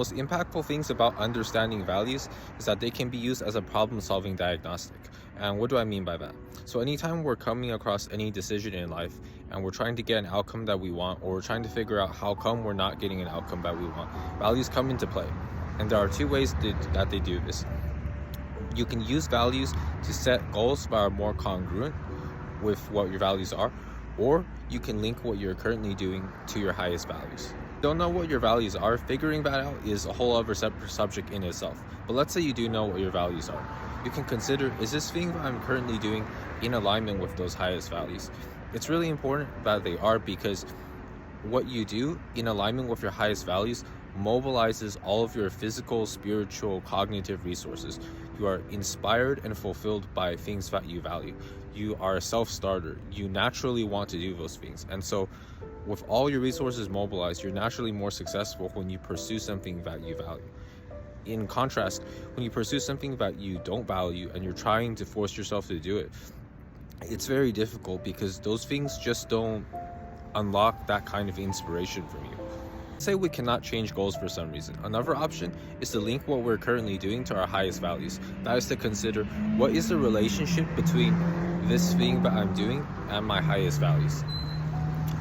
Most impactful things about understanding values is that they can be used as a problem-solving diagnostic. And what do I mean by that? So anytime we're coming across any decision in life and we're trying to get an outcome that we want, or we're trying to figure out how come we're not getting an outcome that we want, values come into play. And there are two ways that they do this. You can use values to set goals that are more congruent with what your values are, or you can link what you're currently doing to your highest values. Don't know what your values are, figuring that out is a whole other separate subject in itself. But let's say you do know what your values are. You can consider, is this thing that I'm currently doing in alignment with those highest values? It's really important that they are, because what you do in alignment with your highest values mobilizes all of your physical, spiritual, cognitive resources. You are inspired and fulfilled by things that you value. You are a self-starter. You naturally want to do those things. And so with all your resources mobilized, you're naturally more successful when you pursue something that you value. In contrast, when you pursue something that you don't value and you're trying to force yourself to do it, it's very difficult because those things just don't unlock that kind of inspiration from you. Say we cannot change goals for some reason. Another option is to link what we're currently doing to our highest values. That is to consider, what is the relationship between this thing that I'm doing and my highest values?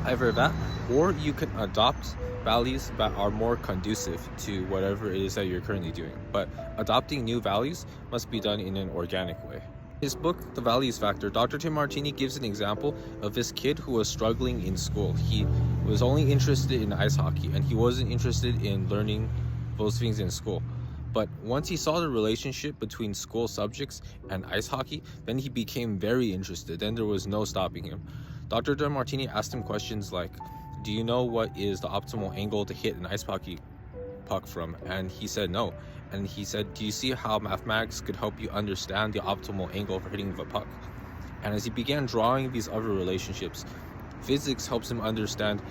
Either that, or you can adopt values that are more conducive to whatever it is that you're currently doing. But adopting new values must be done in an organic way. In his book, The Values Factor, Dr. Tim Martini gives an example of this kid who was struggling in school. He was only interested in ice hockey, and he wasn't interested in learning those things in school. But once he saw the relationship between school subjects and ice hockey, then he became very interested. Then there was no stopping him. Dr. Tim Martini asked him questions like, do you know what is the optimal angle to hit an ice hockey puck from? And he said no. And he said, do you see how mathematics could help you understand the optimal angle for hitting the puck? And as he began drawing these other relationships, physics helps him understand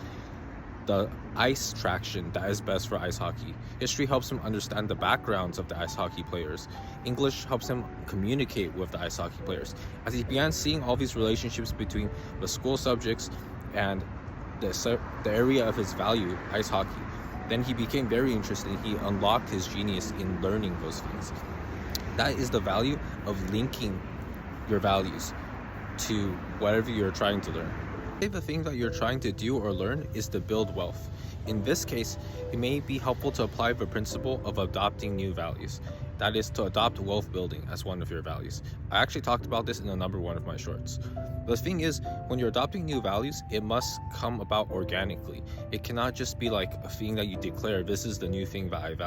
the ice traction that is best for ice hockey. History helps him understand the backgrounds of the ice hockey players. English helps him communicate with the ice hockey players. As he began seeing all these relationships between the school subjects and the area of his value, ice hockey, then he became very interested. He unlocked his genius in learning those things. That is the value of linking your values to whatever you're trying to learn. Say the thing that you're trying to do or learn is to build wealth. In this case, it may be helpful to apply the principle of adopting new values. That is to adopt wealth building as one of your values. I actually talked about this in number 1 of my shorts. The thing is, when you're adopting new values, it must come about organically. It cannot just be like a thing that you declare, this is the new thing that I value.